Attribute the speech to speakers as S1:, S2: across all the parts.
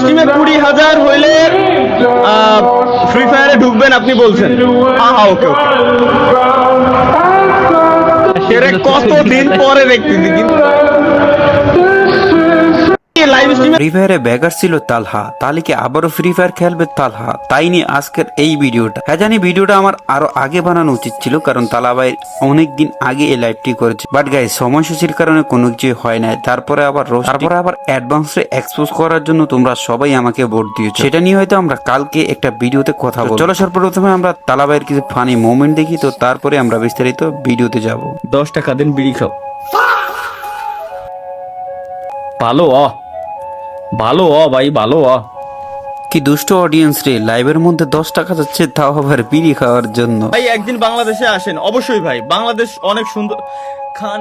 S1: স্ট্রিমে 20,000 হইলে ফ্রি ফায়ারে ঢুকবেন আপনি বলছেন। ওকে ওকে, সেটা কতদিন পরে দেখতেছি কিন্তু লাইভ স্ট্রিমে।
S2: ফ্রি ফায়ারে ব্যাগার ছিল তালহা, তাহলে কি আবারও ফ্রি ফায়ার খেলবে তালহা? তাই নিয়ে আজকের এই ভিডিওটা। হ্যাঁ জানি ভিডিওটা আমার আরো আগে বানানো উচিত ছিল, কারণ তালা ভাই অনেকদিন আগে এই লাইভটি করেছে, বাট গাইস সময়সূচির কারণে কোনো কিছু হয় নাই। তারপরে আবার অ্যাডভান্সে এক্সপোজ করার জন্য তোমরা সবাই আমাকে ভোট দিয়েছো, সেটা নিয়ে হয়তো আমরা কালকে একটা ভিডিওতে কথা বলবো। চলো সর্বপ্রথমে আমরা তালা ভাইয়ের কিছু ফানি মোমেন্ট দেখি, তো তারপরে আমরা বিস্তারিত ভিডিওতে যাব।
S1: 10 টাকা দিন বিড়ি খাও। ভালো ভাই ভালো।
S2: কি দুষ্ট অডিয়েন্স রে, লাইভের মধ্যে 10 টাকা যাচ্ছে, তাও আবার বিড়ি খাওয়ার জন্য।
S1: ভাই একদিন বাংলাদেশে আসেন অবশ্যই ভাই, বাংলাদেশ অনেক সুন্দর। খান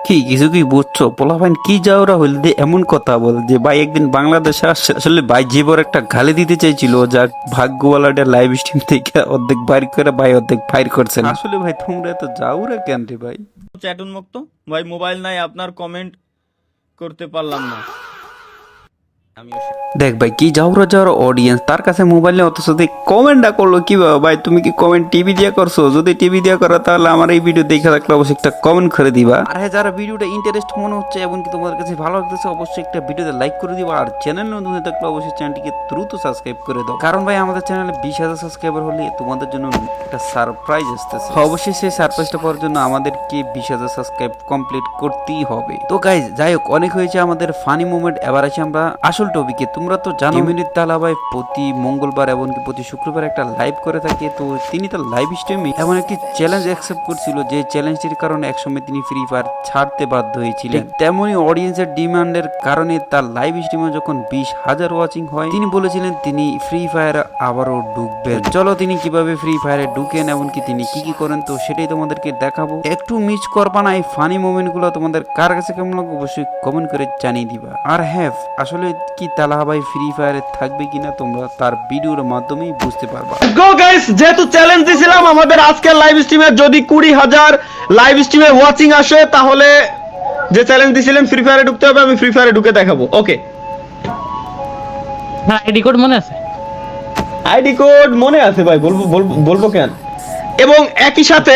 S2: কি কিছু কি বুঝছো? পোলাপাইন কি যাওরা হইল যে এমন কথা বল যে ভাই একদিন বাংলাদেশে আসছে। আসলে ভাই জীবর একটা গালি দিতে চাইছিল, যা ভাগ্যওয়ালাটা লাইভ স্ট্রিম থেকে অর্ধেক বাইর করে ভাই অর্ধেক ফায়ার করছেন। আসলে ভাই তোমরা এত যাওরা কেন রে ভাই?
S1: চ্যাট উন্মুক্ত ভাই, মোবাইল নাই, আপনার কমেন্ট করতে পারলাম না।
S2: দেখ ভাই কি যাওরা অডিয়েন্স, তার কাছে মোবাইল নেই, অথচ কমেন্টটা করলো কিভাবে? ভাই তুমি কি কমেন্ট টিভি দিয়ে করছো? যদি টিভি দিয়ে করো তাহলে আমার এই ভিডিও দেখে থাকলে অবশ্যই একটা কমেন্ট করে দিবা। আর হ্যাঁ, যারা ভিডিওটা ইন্টারেস্ট মনে হচ্ছে এবং কি তোমাদের কাছে ভালো লাগতেছে, অবশ্যই একটা ভিডিওতে লাইক করে দিবা। আর চ্যানেল নতুন হয়ে থাকলে অবশ্যই চ্যানেলটিকে দ্রুত সাবস্ক্রাইব করে দাও, কারণ ভাই আমাদের চ্যানেলে 20,000 সাবস্ক্রাইবার হলে তোমাদের জন্য একটা সারপ্রাইজ আসতেছে। অবশ্যই সেই সারপ্রাইজটা পাওয়ার জন্য আমাদেরকে 20,000 সাবস্ক্রাইব কমপ্লিট করতেই হবে। তো গাইজ যাই হোক, অনেক হয়েছে আমাদের ফানি মোমেন্ট, এবার আছি আমরা আসল টপিকে। তোমরা তো জানো মিনিট তালা ভাই প্রতি মঙ্গলবার এবং প্রতি শুক্রবার একটা লাইভ করে থাকে। তো তিনি তার লাইভ স্ট্রিমে এমন একটি চ্যালেঞ্জ অ্যাকসেপ্ট করছিল, যে চ্যালেঞ্জটির কারণে একসময় তিনি ফ্রি ফায়ার ছাড়তে বাধ্য হয়েছিলেন। তেমনই অডিয়েন্সের ডিমান্ডের কারণে তার লাইভ স্ট্রিমে যখন 20,000 ওয়াচিং হয়, তিনি বলেছিলেন তিনি ফ্রি ফায়ার আবারও ঢুকবেন। চলো তিনি কিভাবে ফ্রি ফায়ারে ঢুকেন এমনকি তিনি কি কি করেন, তো সেটাই তোমাদেরকে দেখাবো। একটু মিস করবা না, এই ফানি মোমেন্ট গুলো তোমাদের কার কাছে কেমন লাগে অবশ্যই কমেন্ট করে জানিয়ে দিবা। আর হ্যাঁ, আসলে কি তালা ভাই ফ্রি ফায়ারে থাকবে কিনা তোমরা তার ভিডিওর মাধ্যমেই বুঝতে পারবা।
S1: গো গাইস, যেহেতু চ্যালেঞ্জ দিয়েছিলাম আমাদের আজকের লাইভ স্ট্রিমে যদি 20,000 লাইভ স্ট্রিমে ওয়াচিং আসে, তাহলে যে চ্যালেঞ্জ দিয়েছিলেন ফ্রি ফায়ারে ঢুকতে হবে, আমি ফ্রি ফায়ারে ঢুকে দেখাবো। ওকে,
S3: আইডি কোড মনে আছে?
S1: আইডি কোড মনে আছে ভাই, বলবো কেন। এবং একই সাথে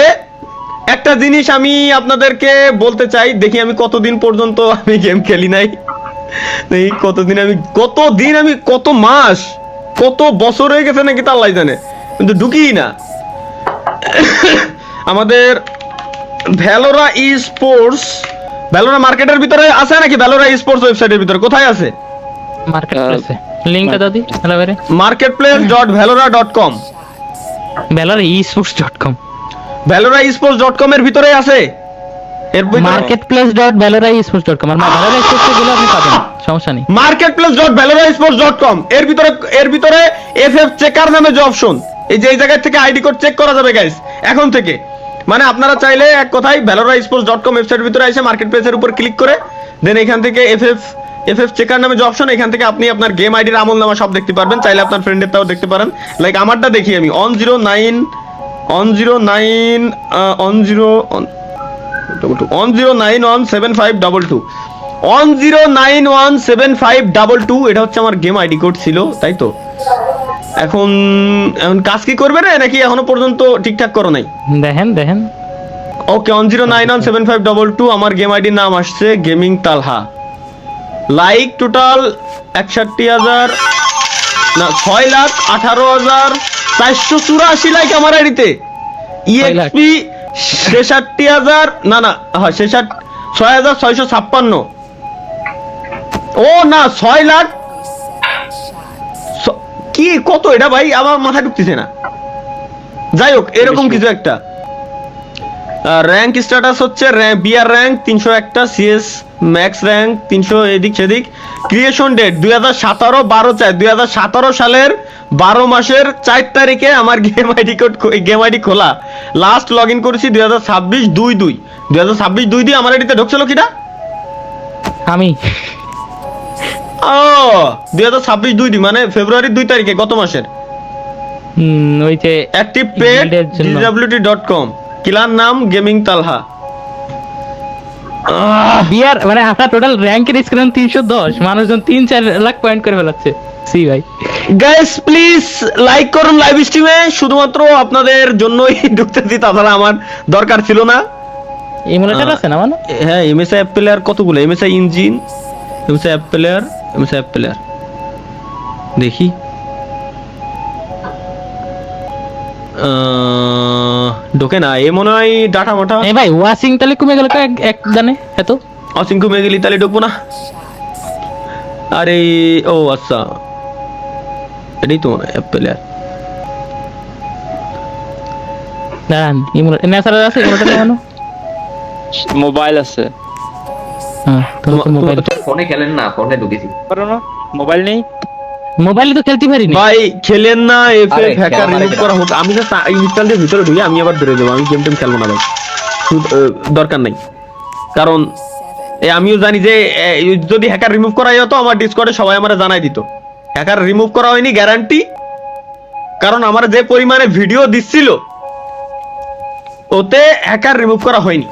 S1: একটা জিনিস আমি আপনাদেরকে বলতে চাই, দেখি আমি কতদিন পর্যন্ত আমি গেম খেলি নাই, দেখি কতদিন আমি কত মাস কত বছর হয়ে গেছে নাকি তা আল্লাহ জানে, কিন্তু ঢুকি না। আমাদের ভ্যালোরা ই স্পোর্টস, ভ্যালোরা মার্কেটের ভিতরে আছে নাকি? ভ্যালোরা ই স্পোর্টস ওয়েবসাইটের ভিতরে কোথায় আছে?
S3: মার্কেট প্লেসে লিংকটা দাও দি হ্যালো ভাই।
S1: marketplace.valora.com,
S3: valora-esports.com,
S1: valora-esports.com এর ভিতরে আছে। এর
S3: marketplace.valora-esports.com আর valora-esports গেলে আপনি পাবেন, সমস্যা নেই।
S1: marketplace.valora-esports.com এর ভিতরে এফএফ চেকার নামে যে অপশন, এই যে এই জায়গা থেকে আইডি কোড চেক করা যাবে গাইস এখন থেকে। মানে আপনারা চাইলে এক কথায় valora-esports.com ওয়েবসাইটের ভিতরে এসে মার্কেট প্লেসের উপর ক্লিক করে দেন এখান থেকে এফএফ চেকার নামে যে অপশন, এখান থেকে আপনি আপনার গেম আইডির আমলনামা সব দেখতে পারবেন। চাইলে আপনার ফ্রেন্ডেরটাও দেখতে পারেন। লাইক আমারটা দেখি আমি 10917522 10917522, এটা হচ্ছে আমার গেম আইডি কোড ছিল, তাই তো। এখন কাজ কি করবে না নাকি এখনো পর্যন্ত ঠিকঠাক করো নাই?
S3: দেখেন
S1: ওকে, 10917522 আমার গেম আইডির নাম আসছে গেমিং তালহা। লাইক টোটাল 61,000 না 6,18,484 লাইক আমার আইডিতে। ইএক্সপি 66,000 না হ্যাঁ 6,656। ও না 6 লাখ কি কত এটা ভাই, আমার মাথায় ঢুকতেছে না। যাই হোক এরকম কিছু একটা। র্যাঙ্ক স্ট্যাটাস হচ্ছে বিআর র্যাঙ্ক 301টা, সিএস ম্যাক্স র্যাঙ্ক 300 এদিক সেদিক। ক্রিয়েশন ডেট 2017 সালের 12 মাসের 4 তারিখে আমার গেম আইডি খোলা। লাস্ট লগ ইন করেছি 2026/2/2 আমার আইডিতে ঢুকছিল কিনা
S3: আমি
S1: 2026/2 মানে ফেব্রুয়ারি 2 তারিখে গত মাসের।
S3: ওই যে
S1: অ্যাক্টিভ পেড disability.com, কিলার নাম গেমিং তালহা।
S3: বিয়ার মানে আপনার টোটাল র্যাঙ্কের স্ক্রিন 310, মানুষজন 3-4 লাখ পয়েন্ট করে ফেলাচ্ছে। সি ভাই,
S1: গাইস প্লিজ লাইক করুন লাইভ স্ট্রিমে, শুধুমাত্র আপনাদের জন্যই ঢুকতেছি, তাছাড়া আমার দরকার ছিল না।
S3: ইমুলেটর আছে না মানে?
S1: হ্যাঁ, এমএসআই অ্যাপ প্লেয়ার কতগুলো, MSI engine, MSI app player, MSI app player দেখি। ঢোকে না এ মনে হয় ডাটা মাটা।
S3: এ ভাই ওয়াশিং তাহলে কমে গেল এক দানে এত।
S1: অসিংকু মেগেলি তাহলে ঢুকবো না। আরে ও আচ্ছা, এটাই তো মনে হয় অ্যাপ প্লেয়ার।
S3: দাঁড়ান, ইমুলেটর নেসার আছে, ইমুলেটর লাগানো।
S4: মোবাইল আছে।
S3: হ্যাঁ, তোমার মোবাইল,
S5: ফোনে খেলেন না, ফোনে ঢুকেছি।
S4: পারো না, মোবাইল নেই।
S3: মোবাইলে তো খেলতে পারি না
S1: ভাই খেলেন না, এফএফ
S5: আরে,
S1: হ্যাকার
S5: খেলা
S1: রিমুভ
S5: লাগে
S1: করা হোক। আমি জাস্ট ইনস্টল দিয়ে ভিতরে ঢুকে আমি আবার বেরিয়ে যাবো, আমি গেম টেম খেলবো না ভাই, দরকার নাই। কারণ আমিও জানি যে যদি হ্যাকার রিমুভ করা হতো আমার ডিসকর্ডে সবাই আমারে জানাই দিত। হ্যাকার রিমুভ করা হয়নি গ্যারান্টি, কারণ আমার যে পরিমাণে ভিডিও দিচ্ছিল ওতে হ্যাকার রিমুভ করা হয়নি।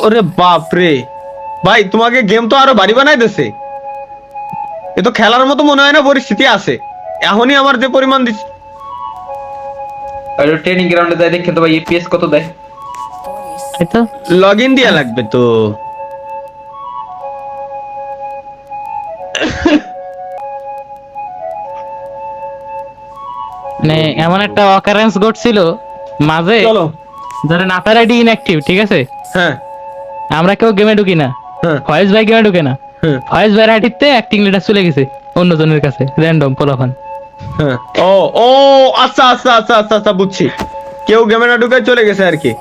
S1: ওরে বাপ রে ভাই, তোমাকে গেম তো আরো বাড়ি বানাই দিছে। এ তো খেলার মতো মনে হয় না পরিস্থিতি আছে এখনই আমার যে পরিমাণ দিচ্ছে।
S5: আর ট্রেনিং গ্রাউন্ডে যাই দেখে তো ভাই এপিএস কত দেয়।
S3: এই তো
S1: লগ ইন দিয়া লাগবে তো।
S3: মানে এমন একটা অকারেন্স ঘটছিল মাঝে,
S1: চলো।
S3: ধরেন আপনার আইডি ইনঅ্যাক্টিভ, ঠিক আছে,
S1: হ্যাঁ
S3: আমরা কেউ গেমে ঢুকি না,
S1: হ্যাঁ
S3: ফয়েজ ভাই গেমে ঢুকে না,
S1: হ্যাঁ
S3: ফয়েজ ভাইয়ের আইডিতে অ্যাক্টিং লিডার চলে গেছে অন্যজনের কাছে, র্যান্ডম পোলাপান।
S1: হ্যাঁ। ও ও আচ্ছা আচ্ছা আচ্ছা আচ্ছা আচ্ছা বুঝছি, কেউ গেমে না ঢুকে চলে গেছে আর কি।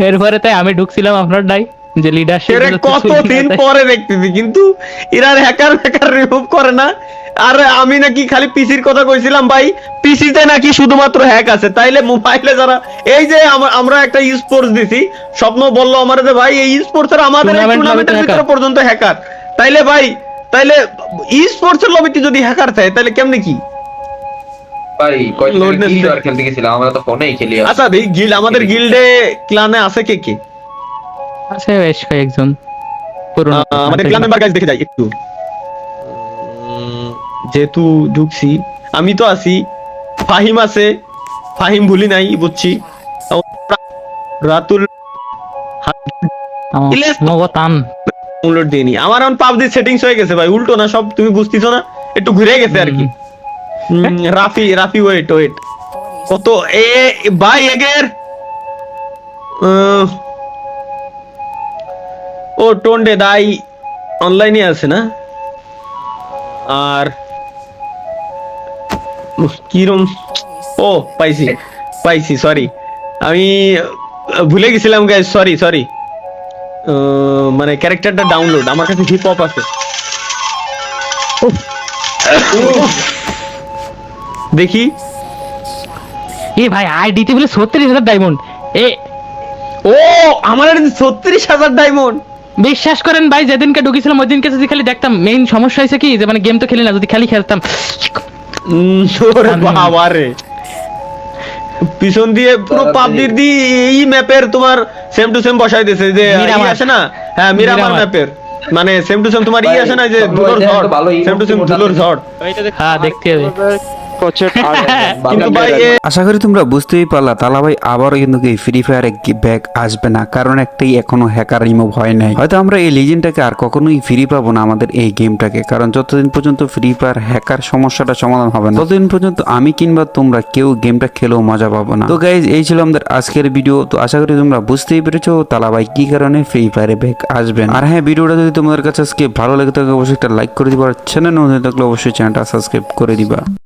S3: এরপরে তাই আমি ঢুকছিলাম আপনার ডাই যে লিডারশিপ
S1: এরে কতদিন পরে দেখতেছি, কিন্তু এরা হ্যাকার হ্যাকার রিমুভ করে না। আর আমি নাকি খালি পিসির কথা কইছিলাম ভাই, পিসিতে নাকি শুধুমাত্র হ্যাক আছে, তাইলে মোবাইলে যারা এই যে আমরা একটা স্পোর্টস দিছি, স্বপ্ন বললো আমার যে ভাই এই স্পোর্টস এর আমাদের
S3: Tournament
S1: টুর্নামেন্টের
S3: lobby তে
S1: ভিতরে
S3: hacker।
S1: পর্যন্ত হ্যাকার, তাইলে ভাই তাইলে স্পোর্টস এর লবিতে যদি হ্যাকার থাকে তাহলে কেমনে কি?
S5: ভাই কয়েকদিন
S1: Loadness
S5: আগে গিল্ড
S1: নেই।
S5: ওয়ার খেলতে গেছিলাম, আমরা তো ফোনেই খেলি।
S1: আচ্ছা ভাই গিল্ড, আমাদের গিল্ডে ক্লানে আছে কে কে?
S3: আছে বেশ কয়েকজন পুরনো।
S1: আমাদের ক্লাব মেম্বার গাইজ দেখে যাই একটু। যেহেতু ঢুকছি, আমি তো আছি, ফাহিম আছে, ফাহিম ভুলি নাই বুঝছি, রাতুল
S3: আমার
S1: ইলিয়াস।
S3: নবতান
S1: ডাউনলোড দিইনি, আমার এখন পাবজি সেটিংস হয়ে গেছে ভাই, উল্টো না সব, তুমি বুঝতেছো না, একটু ঘুরে গেছে আর কি। রাফি রাফি ওয়েট ওয়েট কত এ ভাই এগের ও টোন্ডে দাই অনলাইনে আছে না? আর কিরম, ও পাইছি পাইছি, সরি আমি ভুলে গেছিলাম গাইস, সরি সরি। মানে ক্যারেক্টারটা ডাউনলোড আমার কাছে হিপ হপ আছে। দেখি
S3: এ ভাই আইডিতে বলে 36,000 ডায়মন্ড। এ
S1: ও আমার 36,000 ডায়মন্ড।
S3: বিশ্বাস করেন ভাই, যেদিনকে ঢুকেছিলাম ওই দিনকে যদি খালি দেখতাম, মেইন সমস্যা হয়েছে কি যে মানে গেম তো খেলি না, যদি খালি খেলতাম
S1: ওরে বাবা রে, পিছন দিয়ে পুরো পাবলির দি এই ম্যাপের তোমার সেম টু সেম বসাই দিয়েছে যে
S3: মিরামার।
S1: ই আসে না, হ্যাঁ মিরামার
S3: মিরামার।
S1: ম্যাপের, মানে সেম টু সেম তোমার ই আসে না যে ধুলোর ঝড়, সেম টু সেম ধুলোর ঝড়।
S3: হ্যাঁ দেখতে হবে।
S4: কোচের
S1: কিন্তু ভাই
S2: আশা করি তোমরা বুঝতেই পারলা তালা ভাই আবারও কিন্তু এই ফ্রি ফায়ারে ব্যাক আসবে না, কারণ একটাই এখনো হ্যাকার রিমুভ হয় নাই। হয়তো আমরা এই লিজেন্ডটাকে আর কখনোই ফ্রি পাবো না আমাদের এই গেমটাকে, কারণ যতদিন পর্যন্ত ফ্রি ফায়ার হ্যাকার সমস্যাটা সমাধান হবে না ততদিন পর্যন্ত আমি কিংবা তোমরা কেউ গেমটা খেলেও মজা পাবো না। তো গাইজ এই ছিল আমাদের আজকের ভিডিও, তো আশা করি তোমরা বুঝতেই পেরেছো তালা ভাই কি কারণে ফ্রি ফায়ারে ব্যাক আসবেন। আর হ্যাঁ, ভিডিওটা যদি তোমাদের কাছে আজকে ভালো লেগে থাকে অবশ্যই একটা লাইক করে দিবা, আর চ্যানেল নতুন থাকলে অবশ্যই চ্যানেলটা সাবস্ক্রাইব করে দিবা।